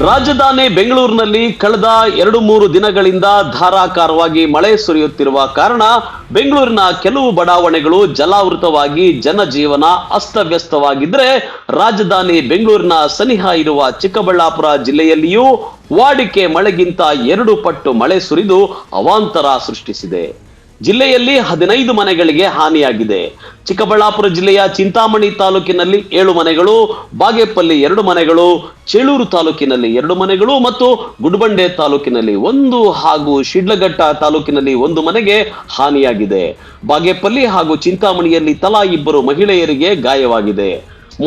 ರಾಜಧಾನಿ ಬೆಂಗಳೂರಿನಲ್ಲಿ ಕಳೆದ 2-3 ದಿನಗಳಿಂದ ಧಾರಾಕಾರವಾಗಿ ಮಳೆ ಸುರಿಯುತ್ತಿರುವ ಕಾರಣ ಬೆಂಗಳೂರಿನ ಕೆಲವು ಬಡಾವಣೆಗಳು ಜಲಾವೃತವಾಗಿ ಜನಜೀವನ ಅಸ್ತವ್ಯಸ್ತವಾಗಿದ್ದರೆ ರಾಜಧಾನಿ ಬೆಂಗಳೂರಿನ ಸನಿಹ ಇರುವ ಚಿಕ್ಕಬಳ್ಳಾಪುರ ಜಿಲ್ಲೆಯಲ್ಲಿಯೂ ವಾಡಿಕೆ ಮಳೆಗಿಂತ 2 ಪಟ್ಟು ಮಳೆ ಸುರಿದು ಅವಾಂತರ ಸೃಷ್ಟಿಸಿದೆ. ಜಿಲ್ಲೆಯಲ್ಲಿ 15 ಮನೆಗಳಿಗೆ ಹಾನಿಯಾಗಿದೆ. ಚಿಕ್ಕಬಳ್ಳಾಪುರ ಜಿಲ್ಲೆಯ ಚಿಂತಾಮಣಿ ತಾಲೂಕಿನಲ್ಲಿ 7 ಮನೆಗಳು, ಬಾಗೇಪಲ್ಲಿ 2 ಮನೆಗಳು, ಚೇಳೂರು ತಾಲೂಕಿನಲ್ಲಿ 2 ಮನೆಗಳು ಮತ್ತು ಗುಡಿಬಂಡೆ ತಾಲೂಕಿನಲ್ಲಿ 1 ಹಾಗೂ ಶಿಡ್ಲಘಟ್ಟ ತಾಲೂಕಿನಲ್ಲಿ 1 ಮನೆಗೆ ಹಾನಿಯಾಗಿದೆ. ಬಾಗೇಪಲ್ಲಿ ಹಾಗೂ ಚಿಂತಾಮಣಿಯಲ್ಲಿ ತಲಾ 2 ಮಹಿಳೆಯರಿಗೆ ಗಾಯವಾಗಿದೆ.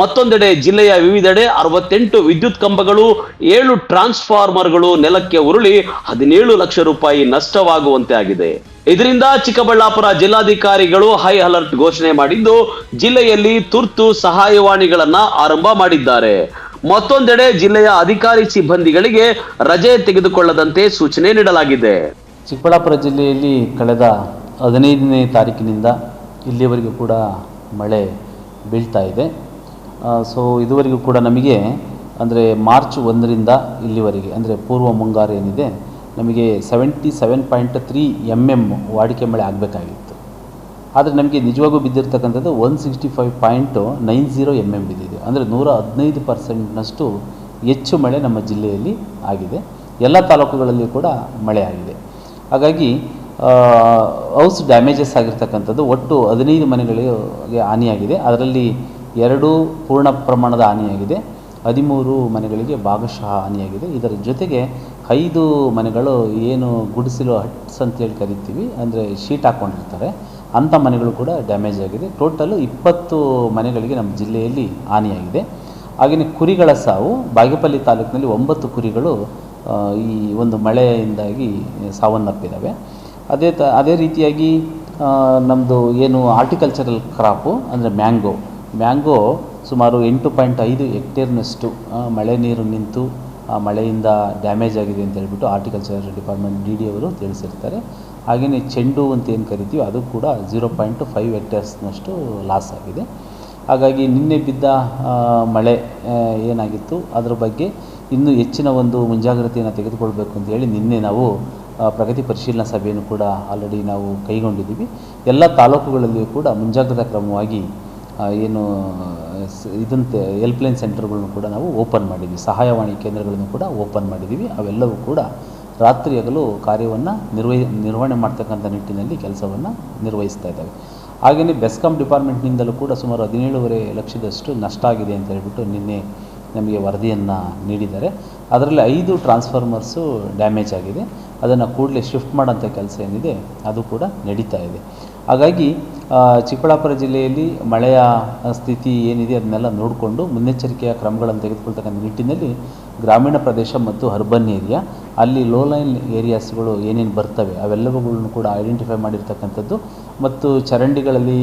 ಮತ್ತೊಂದೆಡೆ ಜಿಲ್ಲೆಯ ವಿವಿಧೆಡೆ 68 ವಿದ್ಯುತ್ ಕಂಬಗಳು, 7 ಟ್ರಾನ್ಸ್ಫಾರ್ಮರ್ಗಳು ನೆಲಕ್ಕೆ ಉರುಳಿ 17 ಲಕ್ಷ ರೂಪಾಯಿ ನಷ್ಟವಾಗುವಂತೆ ಆಗಿದೆ. ಇದರಿಂದ ಚಿಕ್ಕಬಳ್ಳಾಪುರ ಜಿಲ್ಲಾಧಿಕಾರಿಗಳು ಹೈ ಅಲರ್ಟ್ ಘೋಷಣೆ ಮಾಡಿದ್ದು ಜಿಲ್ಲೆಯಲ್ಲಿ ತುರ್ತು ಸಹಾಯವಾಣಿಗಳನ್ನ ಆರಂಭ ಮಾಡಿದ್ದಾರೆ. ಮತ್ತೊಂದೆಡೆ ಜಿಲ್ಲೆಯ ಅಧಿಕಾರಿ ಸಿಬ್ಬಂದಿಗಳಿಗೆ ರಜೆ ತೆಗೆದುಕೊಳ್ಳದಂತೆ ಸೂಚನೆ ನೀಡಲಾಗಿದೆ. ಚಿಕ್ಕಬಳ್ಳಾಪುರ ಜಿಲ್ಲೆಯಲ್ಲಿ ಕಳೆದ 15ನೇ ತಾರೀಕಿನಿಂದ ಇಲ್ಲಿಯವರೆಗೂ ಕೂಡ ಮಳೆ ಬೀಳ್ತಾ ಇದೆ. ಇದುವರೆಗೂ ಕೂಡ ನಮಗೆ ಅಂದರೆ ಮಾರ್ಚ್ 1ರಿಂದ ಇಲ್ಲಿವರೆಗೆ ಅಂದರೆ ಪೂರ್ವ ಮುಂಗಾರು ಏನಿದೆ ನಮಗೆ 77.3 mm ವಾಡಿಕೆ ಮಳೆ ಆಗಬೇಕಾಗಿತ್ತು. ಆದರೆ ನಮಗೆ ನಿಜವಾಗೂ ಬಿದ್ದಿರ್ತಕ್ಕಂಥದ್ದು 165.90 mm ಬಿದ್ದಿದೆ. ಅಂದರೆ 115%ನಷ್ಟು ಹೆಚ್ಚು ಮಳೆ ನಮ್ಮ ಜಿಲ್ಲೆಯಲ್ಲಿ ಆಗಿದೆ. ಎಲ್ಲ ತಾಲೂಕುಗಳಲ್ಲಿ ಕೂಡ ಮಳೆ ಆಗಿದೆ. ಹಾಗಾಗಿ ಹೌಸ್ ಡ್ಯಾಮೇಜಸ್ ಆಗಿರ್ತಕ್ಕಂಥದ್ದು ಒಟ್ಟು 15 ಮನೆಗಳಿಗೆ ಹಾನಿಯಾಗಿದೆ. ಅದರಲ್ಲಿ 2 ಪೂರ್ಣ ಪ್ರಮಾಣದ ಹಾನಿಯಾಗಿದೆ, 13 ಮನೆಗಳಿಗೆ ಭಾಗಶಃ ಹಾನಿಯಾಗಿದೆ. ಇದರ ಜೊತೆಗೆ 5 ಮನೆಗಳು ಏನು ಗುಡಿಸಲು ಹಟ್ಸ್ ಅಂತೇಳಿ ಕರಿತೀವಿ, ಅಂದರೆ ಶೀಟ್ ಹಾಕ್ಕೊಂಡಿರ್ತಾರೆ, ಅಂಥ ಮನೆಗಳು ಕೂಡ ಡ್ಯಾಮೇಜ್ ಆಗಿದೆ. ಟೋಟಲು 20 ಮನೆಗಳಿಗೆ ನಮ್ಮ ಜಿಲ್ಲೆಯಲ್ಲಿ ಹಾನಿಯಾಗಿದೆ. ಹಾಗೆಯೇ ಕುರಿಗಳ ಸಾವು, ಬಾಗೇಪಲ್ಲಿ ತಾಲೂಕಿನಲ್ಲಿ 9 ಕುರಿಗಳು ಈ ಒಂದು ಮಳೆಯಿಂದಾಗಿ ಸಾವನ್ನಪ್ಪಿದ್ದಾವೆ. ಅದೇ ರೀತಿಯಾಗಿ ನಮ್ಮದು ಏನು ಆರ್ಟಿಕಲ್ಚರಲ್ ಕ್ರಾಪು ಅಂದರೆ ಮ್ಯಾಂಗೋ ಸುಮಾರು 8.5 ಹೆಕ್ಟೇರ್ನಷ್ಟು ಮಳೆ ನೀರು ನಿಂತು ಮಳೆಯಿಂದ ಡ್ಯಾಮೇಜ್ ಆಗಿದೆ ಅಂತ ಹೇಳ್ಬಿಟ್ಟು ಆರ್ಟಿಕಲ್ಚರ್ ಡಿಪಾರ್ಟ್ಮೆಂಟ್ DD ಅವರು ತಿಳಿಸಿರ್ತಾರೆ. ಹಾಗೆಯೇ ಚೆಂಡು ಅಂತ ಏನು ಕರಿತೀವಿ ಅದು ಕೂಡ 0.5 ಹೆಕ್ಟೇರ್ಸ್ನಷ್ಟು ಲಾಸ್ ಆಗಿದೆ. ಹಾಗಾಗಿ ನಿನ್ನೆ ಬಿದ್ದ ಮಳೆ ಏನಾಗಿತ್ತು ಅದರ ಬಗ್ಗೆ ಇನ್ನೂ ಹೆಚ್ಚಿನ ಒಂದು ಮುಂಜಾಗ್ರತೆಯನ್ನು ತೆಗೆದುಕೊಳ್ಬೇಕು ಅಂತೇಳಿ ನಿನ್ನೆ ನಾವು ಪ್ರಗತಿ ಪರಿಶೀಲನಾ ಸಭೆಯನ್ನು ಕೂಡ ಆಲ್ರೆಡಿ ನಾವು ಕೈಗೊಂಡಿದ್ದೀವಿ. ಎಲ್ಲ ತಾಲೂಕುಗಳಲ್ಲಿಯೂ ಕೂಡ ಮುಂಜಾಗ್ರತಾ ಕ್ರಮವಾಗಿ ಏನು ಇದಂತೆ ಹೆಲ್ಪ್ಲೈನ್ ಸೆಂಟರ್ಗಳನ್ನು ಕೂಡ ನಾವು ಓಪನ್ ಮಾಡಿದ್ದೀವಿ, ಸಹಾಯವಾಣಿ ಕೇಂದ್ರಗಳನ್ನು ಕೂಡ ಓಪನ್ ಮಾಡಿದ್ದೀವಿ. ಅವೆಲ್ಲವೂ ಕೂಡ ರಾತ್ರಿ ಹಗಲು ಕಾರ್ಯವನ್ನು ನಿರ್ವಹಣೆ ಮಾಡ್ತಕ್ಕಂಥ ನಿಟ್ಟಿನಲ್ಲಿ ಕೆಲಸವನ್ನು ನಿರ್ವಹಿಸ್ತಾ ಇದ್ದಾವೆ. ಹಾಗೆಯೇ ಬೆಸ್ಕಾಂ ಡಿಪಾರ್ಟ್ಮೆಂಟ್ನಿಂದಲೂ ಕೂಡ ಸುಮಾರು 17.5 ಲಕ್ಷದಷ್ಟು ನಷ್ಟ ಆಗಿದೆ ಅಂತ ಹೇಳ್ಬಿಟ್ಟು ನಿನ್ನೆ ನಮಗೆ ವರದಿಯನ್ನು ನೀಡಿದ್ದಾರೆ. ಅದರಲ್ಲಿ 5 ಟ್ರಾನ್ಸ್ಫಾರ್ಮರ್ಸು ಡ್ಯಾಮೇಜ್ ಆಗಿದೆ. ಅದನ್ನು ಕೂಡಲೇ ಶಿಫ್ಟ್ ಮಾಡೋಂಥ ಕೆಲಸ ಏನಿದೆ ಅದು ಕೂಡ ನಡೀತಾ ಇದೆ. ಹಾಗಾಗಿ ಚಿಕ್ಕಬಳ್ಳಾಪುರ ಜಿಲ್ಲೆಯಲ್ಲಿ ಮಳೆಯ ಸ್ಥಿತಿ ಏನಿದೆ ಅದನ್ನೆಲ್ಲ ನೋಡಿಕೊಂಡು ಮುನ್ನೆಚ್ಚರಿಕೆಯ ಕ್ರಮಗಳನ್ನು ತೆಗೆದುಕೊಳ್ತಕ್ಕಂಥ ನಿಟ್ಟಿನಲ್ಲಿ ಗ್ರಾಮೀಣ ಪ್ರದೇಶ ಮತ್ತು ಅರ್ಬನ್ ಏರಿಯಾ ಅಲ್ಲಿ ಲೋಲೈನ್ ಏರಿಯಾಸ್ಗಳು ಏನೇನು ಬರ್ತವೆ ಅವೆಲ್ಲವುಗಳನ್ನು ಕೂಡ ಐಡೆಂಟಿಫೈ ಮಾಡಿರ್ತಕ್ಕಂಥದ್ದು ಮತ್ತು ಚರಂಡಿಗಳಲ್ಲಿ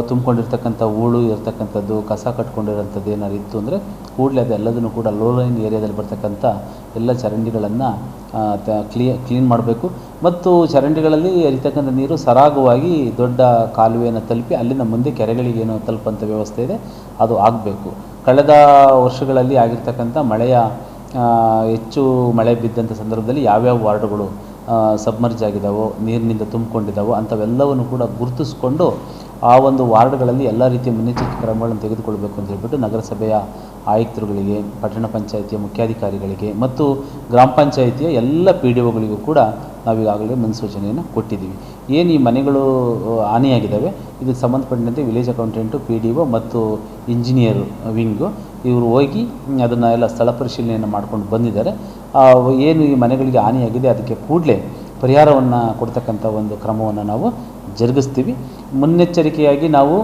ತುಂಬಿಕೊಂಡಿರ್ತಕ್ಕಂಥ ಹೂಳು ಇರತಕ್ಕಂಥದ್ದು, ಕಸ ಕಟ್ಕೊಂಡಿರೋಂಥದ್ದು ಏನಾದ್ರು ಇತ್ತು ಅಂದರೆ ಕೂಡಲೇ ಅದೆಲ್ಲದನ್ನು ಕೂಡ ಲೋಲೈನ್ ಏರಿಯಾದಲ್ಲಿ ಬರ್ತಕ್ಕಂಥ ಎಲ್ಲ ಚರಂಡಿಗಳನ್ನು ಕ್ಲೀನ್ ಮಾಡಬೇಕು. ಮತ್ತು ಚರಂಡಿಗಳಲ್ಲಿ ಹರಿತಕ್ಕಂಥ ನೀರು ಸರಾಗವಾಗಿ ದೊಡ್ಡ ಕಾಲುವೆಯನ್ನು ತಲುಪಿ ಅಲ್ಲಿಂದ ಮುಂದೆ ಕೆರೆಗಳಿಗೇನು ತಲುಪಂಥ ವ್ಯವಸ್ಥೆ ಇದೆ ಅದು ಆಗಬೇಕು. ಕಳೆದ ವರ್ಷಗಳಲ್ಲಿ ಆಗಿರ್ತಕ್ಕಂಥ ಮಳೆಯ ಹೆಚ್ಚು ಮಳೆ ಬಿದ್ದಂಥ ಸಂದರ್ಭದಲ್ಲಿ ಯಾವ್ಯಾವ ವಾರ್ಡ್ಗಳು ಸಬ್ಮರ್ಜ್ ಆಗಿದ್ದಾವೋ, ನೀರಿನಿಂದ ತುಂಬಿಕೊಂಡಿದ್ದಾವೋ ಅಂಥವೆಲ್ಲವನ್ನು ಕೂಡ ಗುರುತಿಸ್ಕೊಂಡು ಆ ಒಂದು ವಾರ್ಡ್ಗಳಲ್ಲಿ ಎಲ್ಲ ರೀತಿಯ ಮುನ್ನೆಚ್ಚರಿಕೆ ಕ್ರಮಗಳನ್ನು ತೆಗೆದುಕೊಳ್ಬೇಕು ಅಂತ ಹೇಳ್ಬಿಟ್ಟು ನಗರಸಭೆಯ ಆಯುಕ್ತರುಗಳಿಗೆ, ಪಟ್ಟಣ ಪಂಚಾಯಿತಿಯ ಮುಖ್ಯಾಧಿಕಾರಿಗಳಿಗೆ ಮತ್ತು ಗ್ರಾಮ ಪಂಚಾಯಿತಿಯ ಎಲ್ಲ PDOಗಳಿಗೂ ಕೂಡ ನಾವೀಗಾಗಲೇ ಮುನ್ಸೂಚನೆಯನ್ನು ಕೊಟ್ಟಿದ್ದೀವಿ. ಏನು ಈ ಮನೆಗಳು ಹಾನಿಯಾಗಿದ್ದಾವೆ ಇದಕ್ಕೆ ಸಂಬಂಧಪಟ್ಟಂತೆ ವಿಲೇಜ್ ಅಕೌಂಟೆಂಟು, PDO ಮತ್ತು ಇಂಜಿನಿಯರ್ ವಿಂಗು ಇವರು ಹೋಗಿ ಅದನ್ನು ಎಲ್ಲ ಸ್ಥಳ ಪರಿಶೀಲನೆಯನ್ನು ಮಾಡ್ಕೊಂಡು ಬಂದಿದ್ದಾರೆ. ಏನು ಈ ಮನೆಗಳಿಗೆ ಹಾನಿಯಾಗಿದೆ ಅದಕ್ಕೆ ಕೂಡಲೇ ಪರಿಹಾರವನ್ನು ಕೊಡ್ತಕ್ಕಂಥ ಒಂದು ಕ್ರಮವನ್ನು ನಾವು ಜರುಗಿಸ್ತೀವಿ. ಮುನ್ನೆಚ್ಚರಿಕೆಯಾಗಿ ನಾವು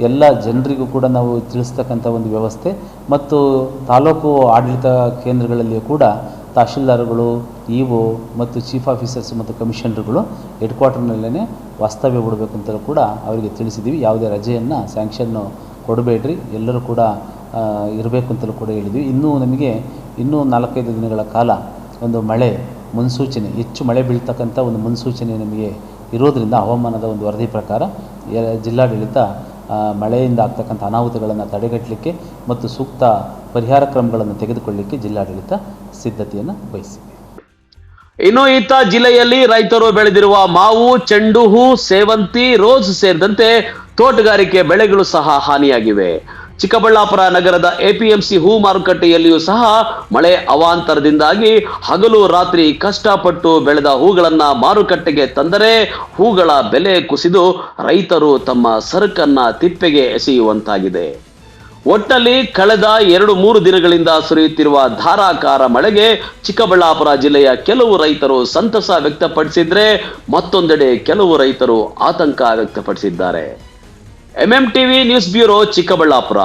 ಎಲ್ಲ ಜನರಿಗೂ ಕೂಡ ನಾವು ತಿಳಿಸ್ತಕ್ಕಂಥ ಒಂದು ವ್ಯವಸ್ಥೆ ಮತ್ತು ತಾಲೂಕು ಆಡಳಿತ ಕೇಂದ್ರಗಳಲ್ಲಿಯೂ ಕೂಡ ತಹಶೀಲ್ದಾರ್ಗಳು, EO ಮತ್ತು ಚೀಫ್ ಆಫೀಸರ್ಸ್ ಮತ್ತು ಕಮಿಷನರ್ಗಳು ಹೆಡ್ ಕ್ವಾರ್ಟರ್ನಲ್ಲೇ ವಾಸ್ತವ್ಯ ಬಿಡಬೇಕು ಅಂತಲೂ ಕೂಡ ಅವರಿಗೆ ತಿಳಿಸಿದ್ದೀವಿ. ಯಾವುದೇ ರಜೆಯನ್ನು ಸ್ಯಾಂಕ್ಷನ್ನು ಕೊಡಬೇಡ್ರಿ, ಎಲ್ಲರೂ ಕೂಡ ಇರಬೇಕು ಅಂತಲೂ ಕೂಡ ಹೇಳಿದ್ವಿ. ನಮಗೆ ಇನ್ನೂ 4-5 ದಿನಗಳ ಕಾಲ ಒಂದು ಮಳೆ ಮುನ್ಸೂಚನೆ, ಹೆಚ್ಚು ಮಳೆ ಬೀಳ್ತಕ್ಕಂಥ ಒಂದು ಮುನ್ಸೂಚನೆ ನಮಗೆ ಇರೋದರಿಂದ ಹವಾಮಾನದ ಒಂದು ವರದಿ ಪ್ರಕಾರ ಜಿಲ್ಲಾಡಳಿತ ಮಳೆಯಿಂದ ಆಗ್ತಕ್ಕಂಥ ಅನಾಹುತಗಳನ್ನು ತಡೆಗಟ್ಟಲಿಕ್ಕೆ ಮತ್ತು ಸೂಕ್ತ ಪರಿಹಾರ ಕ್ರಮಗಳನ್ನು ತೆಗೆದುಕೊಳ್ಳಲಿಕ್ಕೆ ಜಿಲ್ಲಾಡಳಿತ ಸಿದ್ಧತೆಯನ್ನು ವಹಿಸಿದೆ. ಇನ್ನು ಈತ ಜಿಲ್ಲೆಯಲ್ಲಿ ರೈತರು ಬೆಳೆದಿರುವ ಮಾವು, ಚೆಂಡು ಹೂ, ಸೇವಂತಿ, ರೋಸ್ ಸೇರಿದಂತೆ ತೋಟಗಾರಿಕೆ ಬೆಳೆಗಳು ಸಹ ಹಾನಿಯಾಗಿವೆ. ಚಿಕ್ಕಬಳ್ಳಾಪುರ ನಗರದ ಎಪಿಎಂಸಿ ಹೂ ಮಾರುಕಟ್ಟೆಯಲ್ಲಿಯೂ ಸಹ ಮಳೆ ಅವಾಂತರದಿಂದಾಗಿ ಹಗಲು ರಾತ್ರಿ ಕಷ್ಟಪಟ್ಟು ಬೆಳೆದ ಹೂಗಳನ್ನ ಮಾರುಕಟ್ಟೆಗೆ ತಂದರೆ ಹೂಗಳ ಬೆಲೆ ಕುಸಿದು ರೈತರು ತಮ್ಮ ಸರಕನ್ನ ತಿಪ್ಪೆಗೆ ಎಸೆಯುವಂತಾಗಿದೆ. ಒಟ್ಟಲ್ಲಿ ಕಳೆದ 2-3 ದಿನಗಳಿಂದ ಸುರಿಯುತ್ತಿರುವ ಧಾರಾಕಾರ ಮಳೆಗೆ ಚಿಕ್ಕಬಳ್ಳಾಪುರ ಜಿಲ್ಲೆಯ ಕೆಲವು ರೈತರು ಸಂತಸ ವ್ಯಕ್ತಪಡಿಸಿದ್ರೆ ಮತ್ತೊಂದೆಡೆ ಕೆಲವು ರೈತರು ಆತಂಕ ವ್ಯಕ್ತಪಡಿಸಿದ್ದಾರೆ. MM TV news bureau, Chikkaballapur.